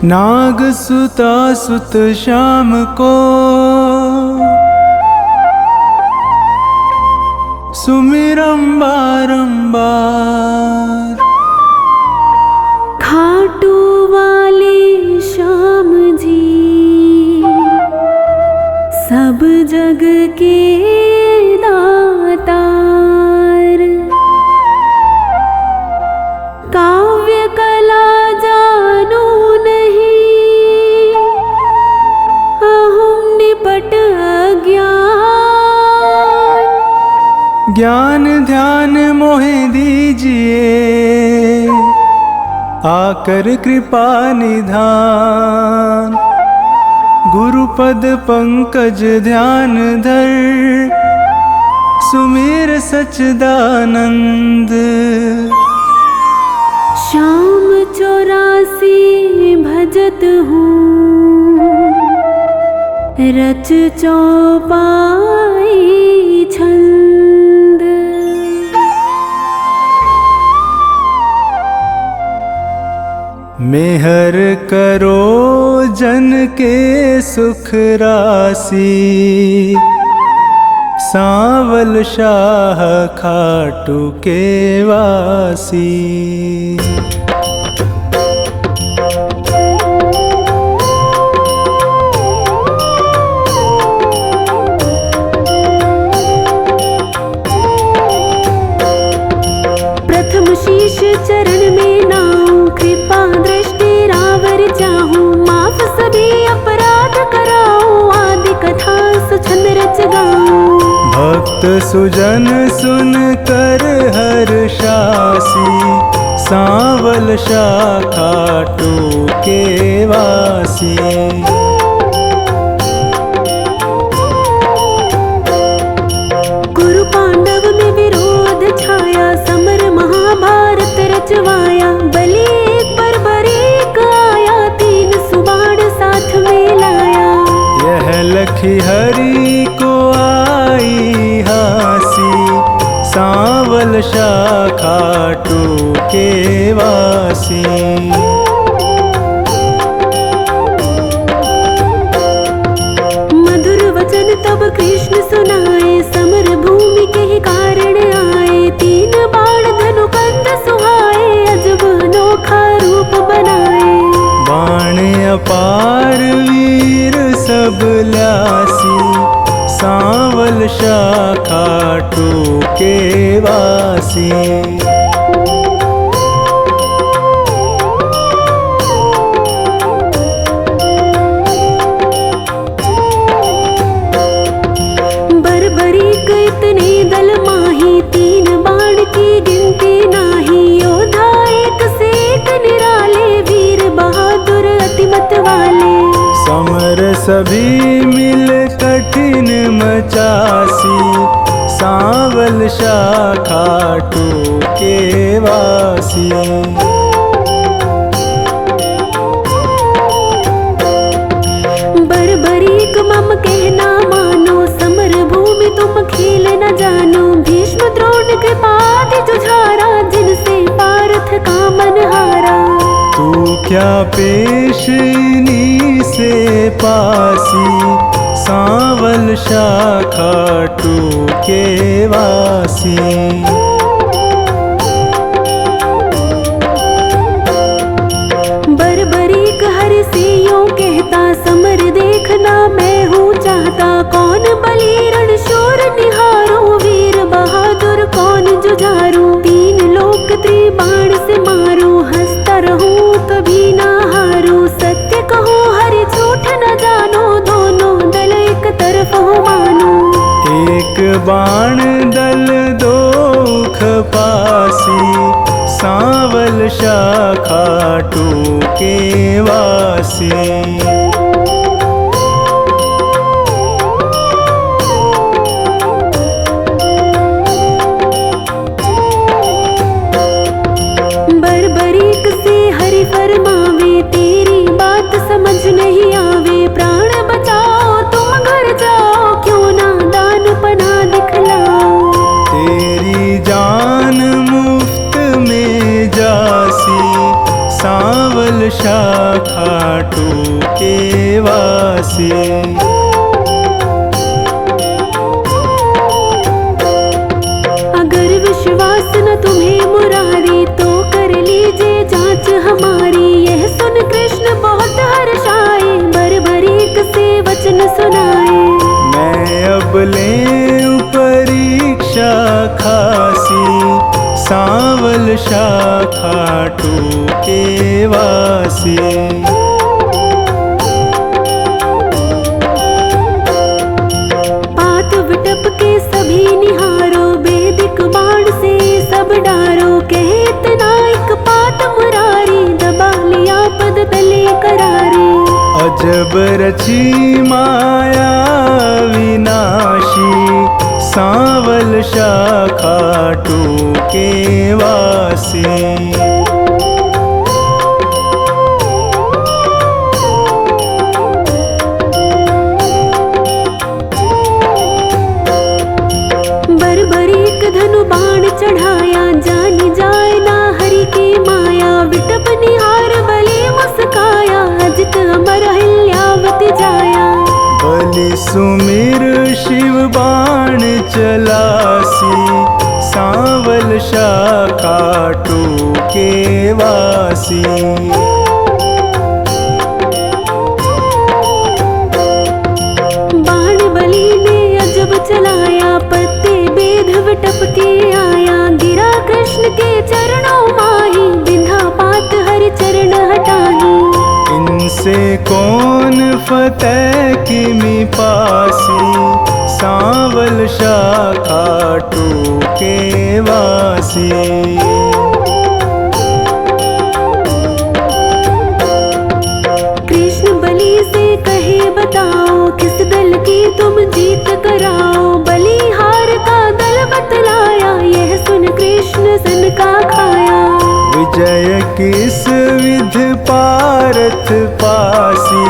नाग सुता सुत श्याम को सुमिरम बारंबार। खाटू वाले श्याम जी सब जग के दातार। काव्य कला जानो नहीं अहम निपट अज्ञान। ज्ञान ध्यान मोहे दीजिए आकर कृपा निधान। गुरुपद पंकज ध्यान धर सुमिर सच्चिदानंद। श्याम 84 भजत हूँ रच चौपाई छंद। मेहर करो जन के सुख राशि सांवल शाह खाटू के वासी। प्रथम शीश चरण में नाऊं कृपा दृष्टि रावर चाहूं। माफ सभी अपराध कराऊं आदि कथा सुछंद रच गाऊं। भक्त सुजन सुन कर हर्षासी सांवल शाह खाटू के वासी। कुरु पांडव में विरोध छाया समर महाभारत रचवाया। बलि एक पर बरीक आया तीन सुबाण साथ में लाया। यह लखी हरि को आई हासी सांवल शाह खाटू के वासी। मधुर वचन तब कृष्ण सुनाए समर भूमि के ही कारण आए। तीन बाण धनु कंध सुहाए अजब अनोखा रूप बनाए। बाण अपार वीर सब ल्यासी सांवल शाह खाटू के वासी। बरबरीक इतने दल माही तीन बाण की गिनती नाही। योद्धा एक से एक निराले वीर बहादुर अतिमत वाले। समर सभी मिल कठिन मचासी सांवल शाह खाटू के वासी। बरबरीक मम कहना मानो समर भूमि तुम खेल न जानो। भीष्म द्रोण कृपादि जुझारा जिनसे पार्थ का मन हारा। तू क्या पेशनी से पासी सांवल शाह खाटू के वासी। बरबरीक हरि से यूं कहता समर देखना मैं हूँ चाहता। कौन बलि रण शूर निहारो वीर बहादुर कौन जुझारू। तीन लोक त्रिबाण से मारू हंसता रहूं कभी ना हारू। सत्य कहूँ हरि झूठ न जानो दोनों दल एक तरफ हो मानो। एक बाण दल दो खपासी सांवल शाह खाटू के वासी। बरबरीक से हरि फरमावे तेरी बात समझ नहीं आवे। प्राण बचाओ तुम घर जाओ क्यों ना दान पना दिखलाओ। तेरी जान मुफ्त में जासी सांवल शाखा टूके वासी। अगर विश्वास न तुम्हें मुरारी तो कर लीजिए जांच हमारी। यह सुन कृष्ण बहुत हर्षाए, बरबरीक से वचन सुनाए। मैं अब लें परीक्षा खासी, सांवल शाखा टूके वासी। पात विटप के सभी निहारो, वैदिक बाण से सब डारो। कहे इतना एक पात मुरारी, दबा लिया पद तले करारे। अजब रची माया विनाशी, सांवल शाखा टूके वासी। बरबरीक धनु बाण चढ़ाया, जानी जाए ना हरि की माया। विटप निहार बलि मुस्काया, अजित अमर हिल्यावति जाया। बलि सुमिर शिव बाण चलासी, सांवल शाखा टूके वासी। बाण बलि ने अजब चलाया, पत्ते बेध विटप के आया। गिरा कृष्ण के चरणों माही, बिंधा पात हरि चरण हटाही। इनसे कौन फतेह किमि पासी, सांवल शाखा टूके वासी। कृष्ण बलि से कहे बताओ, किस दल की तुम जीत कराओ। बलिहार का दल बतलाया, यह सुन कृष्ण सन का खाया। विजय किस विध पारथ पासी,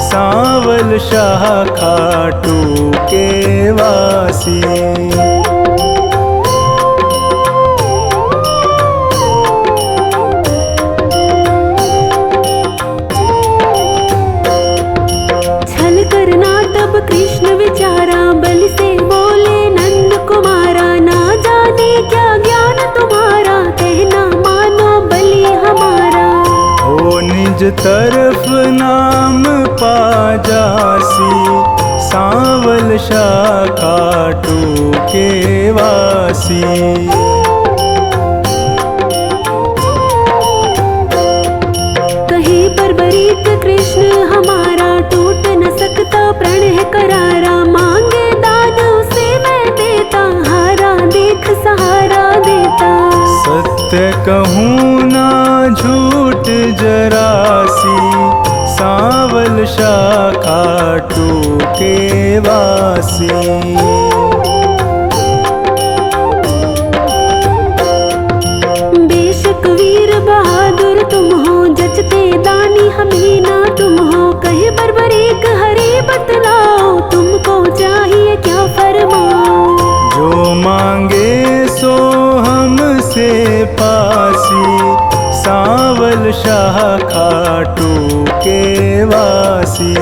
सांवल शाखा टूके वासी। छल करना तब कृष्ण विचारा, बलि से बोले नंद कुमारा। ना जाने क्या ज्ञान तुम्हारा, कहना मानो बलि हमारा। हो निज तरफ नाम पा जासी, सांवल शाखा टूके वासी। कहे बरबरीक कृष्ण हमारा, टूट न सकता प्रण है करारा। मांगे दान उसे मैं देता, हारा देख सहारा देता। सत्य कहूँ ना झूठ जरासी, सांवल शाखा टूके वासी। बेशक वीर बहादुर तुम हो, जचते दानी हमें ना तुम हो। कहे बरबरीक हरि बतलाओ, तुमको चाहिए क्या फरमाओ। जो मांगे सो हमसे पासी, सांवल शाखा टूके वासी।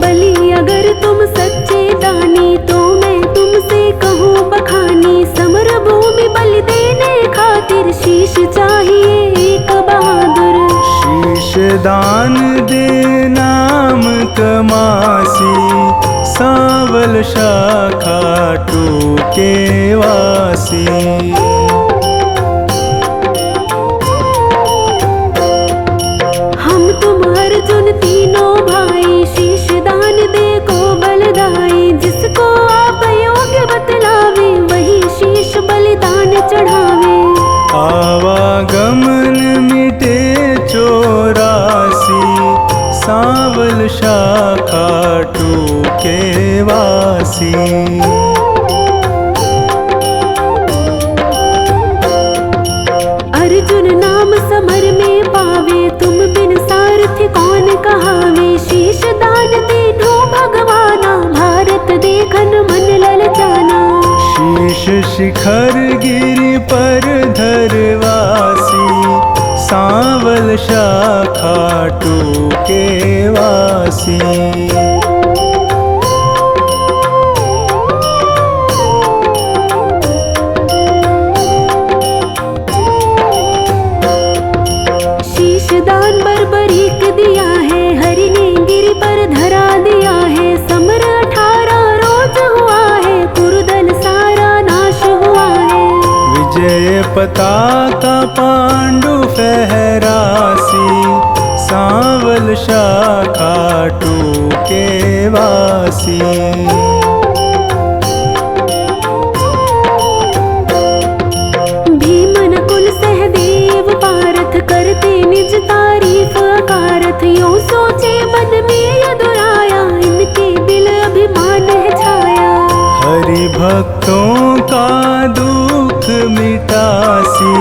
बलि अगर तुम सच्चे दानी, तो मैं तुमसे कहूँ बखानी। समर भूमि बलि देने खातिर, शीश चाहिए एक बहादुर। शीश दान दे नाम कमासी, सांवल शाखा टूके वासी। हम तुम अर्जुन तीनों भाई, शीश दान दे को बलदाई। जिसको आप योग्य बतलावे, वही शीश बलिदान चढ़ावे। आवागमन मिटे चौरासी, सांवल शाखा टूके वासी। अर्जुन नाम समर में पावे, तुम बिन सारथी कौन कहावे। शीश दान तीनों के वासी। दान बर्बरीक दिया है, हरि ने गिरि पर धरा दिया है। समर 18 रोज हुआ है, कुरुदल सारा नाश हुआ है। विजय पताका पांडु फहरासी, सांवल शाखा टूके वासी। भीमन कुल सहदेव पारथ करते निज तारीफ अकारथ। यूं सोचे मन में यदुराया, इनके दिल अभिमान है छाया। हरि भक्तों का दुख मिटासी,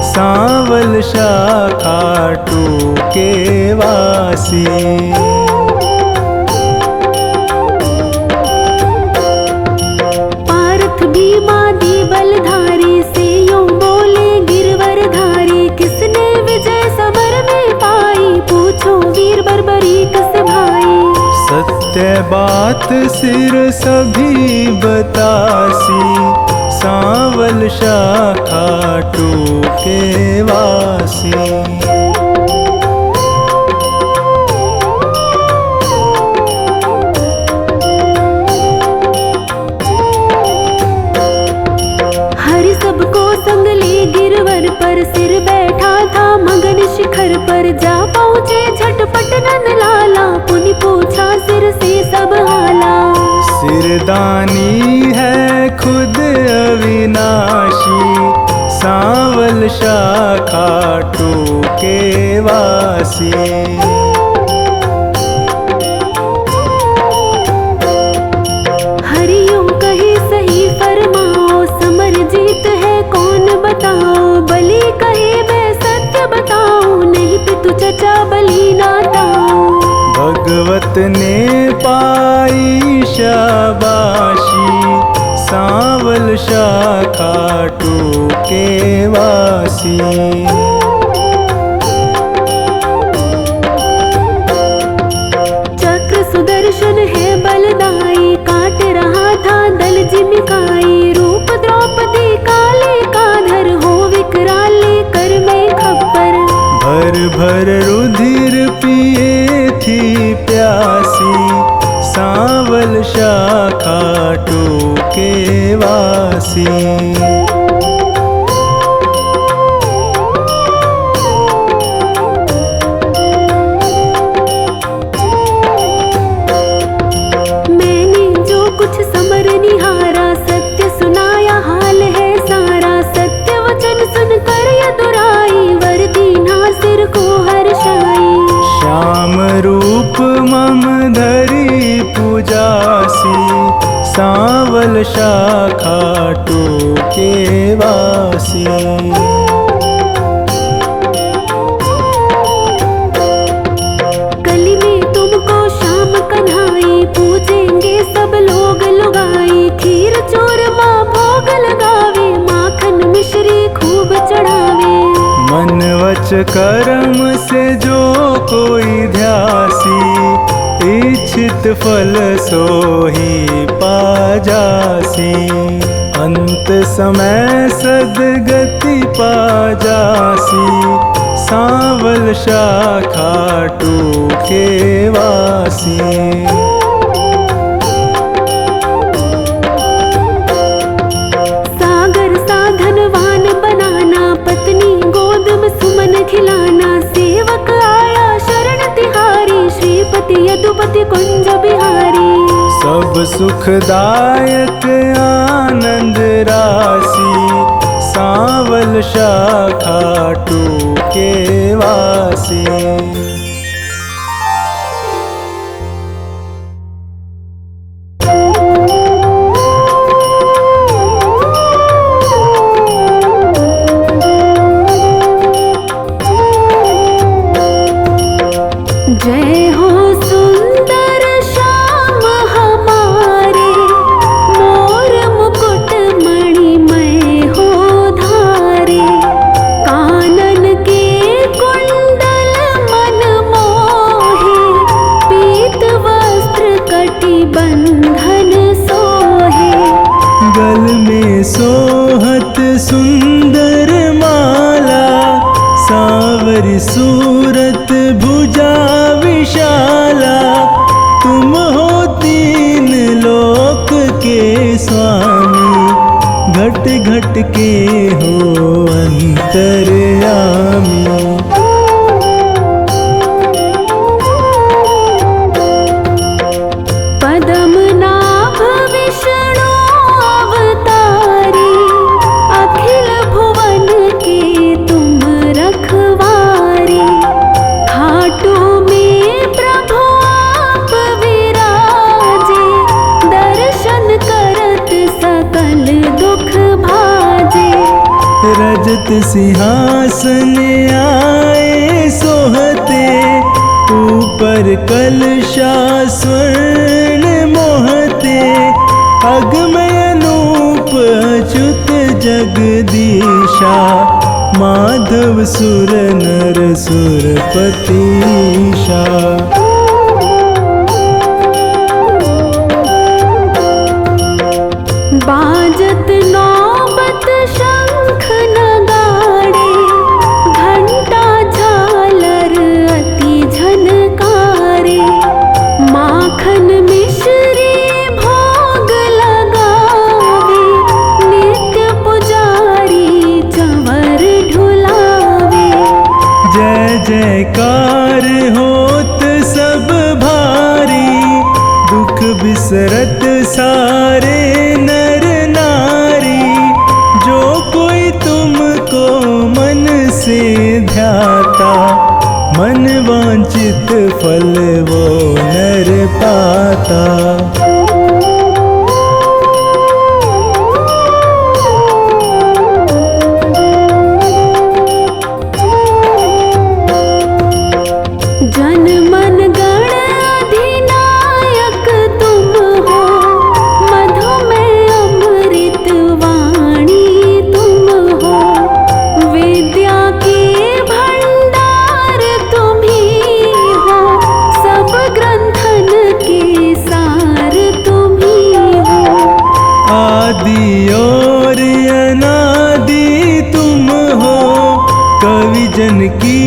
सांवल शाखा टूके वासी। पारथ भीमादि बलधारी, से यूं बोले गिरवर धारी। किसने विजय समर में पाई, पूछो वीर बर्बरीक से भाई। सत्य बात सिर सभी बतासी, सांवल शाखा टूके वासी। हरि सबको संग ले गिरवर पर, सिर बैठा था मगन शिखर पर। जा पहुँचे झटपट नंद लाला, पुनि पूछा सिर से सब हाला। सिरदानी है खुद अविनाशी, सांवल शाखा टूके वासी। हरि यूं कहे सही फरमाओ, समर जीत है कौन बताओ। बलि कहे मैं सत्य बताऊं, नहीं पितु चचा बलि नाताऊं। भगवत ने पाई शाबाशी, सांवल शाखा टूके वासी। चक्र सुदर्शन है बलदाई, काट रहा था दल जिमिकाई। रूप द्रौपदी काले का धर, हो विकराल कर मैं खप्पर। भर भर रुधिर पिए थी प्यासी, सांवल शाखा टूके वासी। मैंने जो कुछ समर निहारा, सत्य सुनाया हाल है सारा। सत्य वचन सुनकर यदुराई, वर दीना सिर को हर्षाई। श्याम रूप मम धरी पूजासी, सांवल शाखा टूके वासी। कली में तुमको शाम कन्हाई, पूजेंगे सब लोग लुगाई। खीर चूरमा भोग लगावे, माखन मिश्री खूब चढ़ावे। मन वच कर्म से जो कोई ध्यासी, इच्छित फल सोही पाजासी। अंत समय सदगति पाजासी, सांवल शाखा टूके वासी। सागर साधनवान बनाना, पत्नी गोद में सुमन खिलाना। सेवक आया शरण तिहारी, श्रीपति यदुपति कुंज बिहारी। सब सुखदायक आनंद राशि, सांवल शाखा टूके वासी। जय हो सुंदर श्याम हमारे, मोर मुकुट मणिमय हो धारे। कानन के कुंडल मन घट घट के हो अंतर्यामी। पद्मनाभ विष्णु अवतारी, अखिल भुवन के तुम रखवारे। खाटू में प्रभु आप विराजे, दर्शन करत सकल दुख भाजे। रजत सिंहासन आए सोहते, ऊपर कलशा स्वर्ण मोहते। अगमय अनूप अच्युत जगदीशा, माधव सुर नर सुरपतीशा। बाजत नौबत शंख नगाड़े, घंटा झालर अति झनकारे। माखन मिश्री भोग लगावे, नित्य पुजारी चंवर ढुलावे। जय जयकार होत सब भारी, दुख बिसरत सारे नर नारी। जो कोई तुमको मन से ध्याता, मन वांछित फल वो नर पाता। जन मन गण अधिनायक तुम हो, मधुमेह अमृत वाणी तुम हो। विद्या के भंडार तुम ही हो, सब ग्रंथन के सार तुम ही हो। आदि और अनादि तुम हो, कवि जन की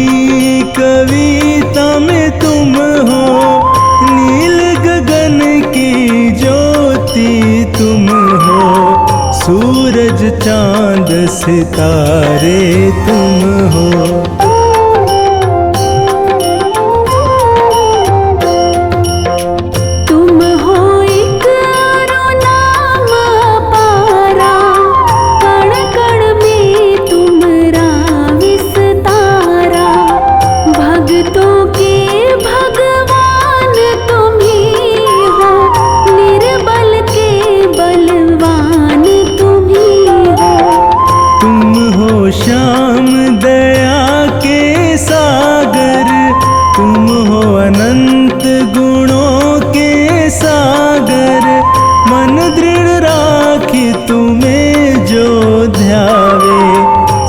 कविता में तुम हो। नील गगन की ज्योति तुम हो, सूरज चांद सितारे तुम हो। तुम हो एक अरु नाम अपारा, कण कण में तुमरा विस्तारा। भक्तों के भगवान तुम ही हो, निर्बल के बलवान तुम ही हो। तुम हो श्याम दया के सागर, तुम हो अनंत गुणों के सागर। मन दृढ़ राखी तुम्हें जो ध्यावे,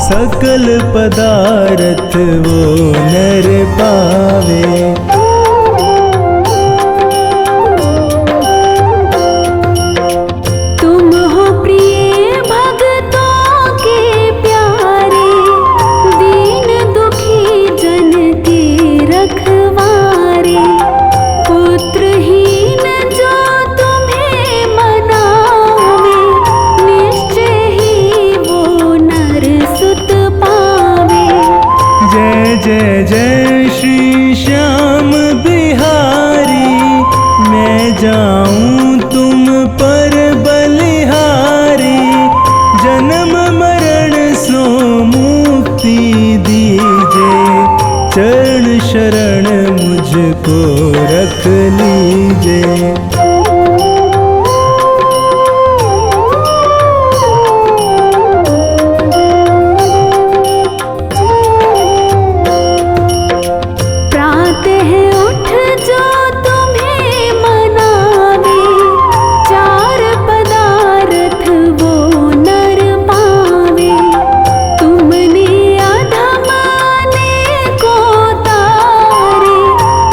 सकल पदार्थ वो नर पावे। तुम हो प्रिय भक्तों के प्यारे, दीन दुखी जन के रखवारे। पुत्रहीन जो तुम्हें मनावे, निश्चय ही वो नर सुत पावे। जय जय जय श्री श्याम बिहारी, मैं जाऊं तुम पर बलिहारी। जन्म मरण सो मुक्ति दीजे, चरण शरण मुझको रख लीजे। प्रातः उठ जो तुम्हें मनावे, चार पदार्थ वो नर पावे। तुमने अधम को तारे,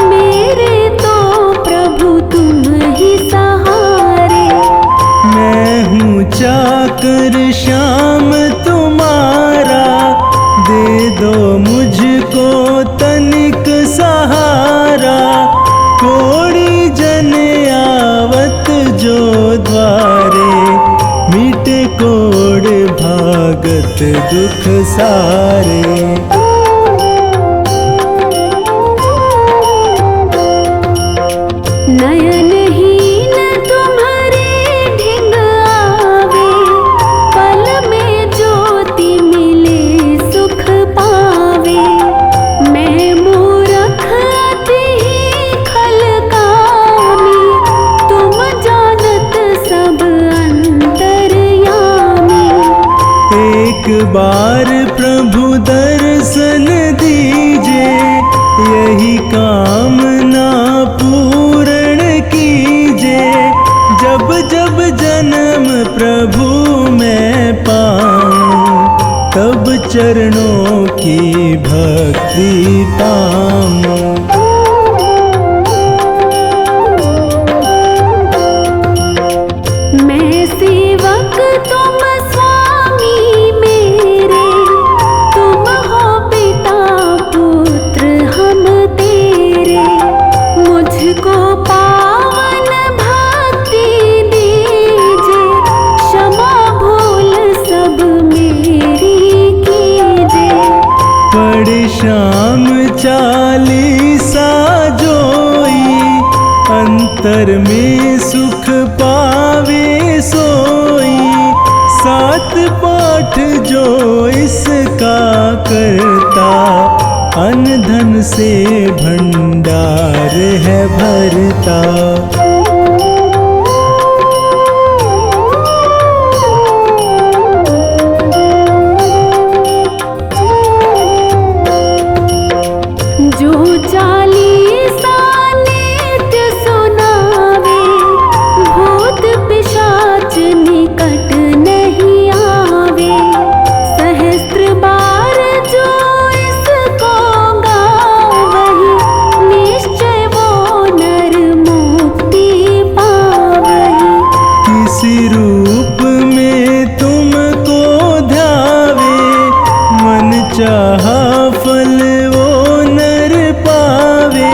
मेरे तो प्रभु तुम ही सहारे। मैं हूँ चाकर श्याम तुम्हारा, दे दो मुझको तनिक सहारा। कोड़ी जन आवत जो द्वारे, मिटे कोड़ कष्ट दुख सारे। नयनहीन तुम्हारे ढिंग आवे, पल में ज्योति मिले सुख पावे। मैं मूरख अति खल कामी, तुम जानत सब अंतर्यामी। एक बार प्रभु दर्शन दीजे, यही कामना पूर्ण कीजे। जब जब जन्म प्रभु मैं पाऊं, तब चरणों की भक्ति पाऊं। मैं सेवक तुम स्वामी मेरे, तुम हो पिता पुत्र हम तेरे। मुझको पावन भक्ति दीजे, क्षमा भूल सब मेरी कीजे। पढ़ श्याम चालीसा जोई, अंतर में सुख पावे सोई। सात पाठ जो इसका करता, अन्न धन से भंडार है भरता। जो चालीसा नित्य सुनावे, भूत पिशाच निकट नहीं आवे। सहस्त्र बार जो इसको गावहि, निश्चय वो नर मुक्ति पावहि। किसी रूप में तुमको ध्यावे, मन चाहा फल वो नर पावे।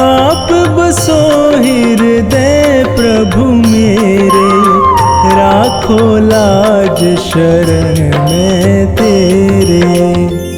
आप बसो हृदय प्रभु मेरे, राखो लाज शरण में तेरे।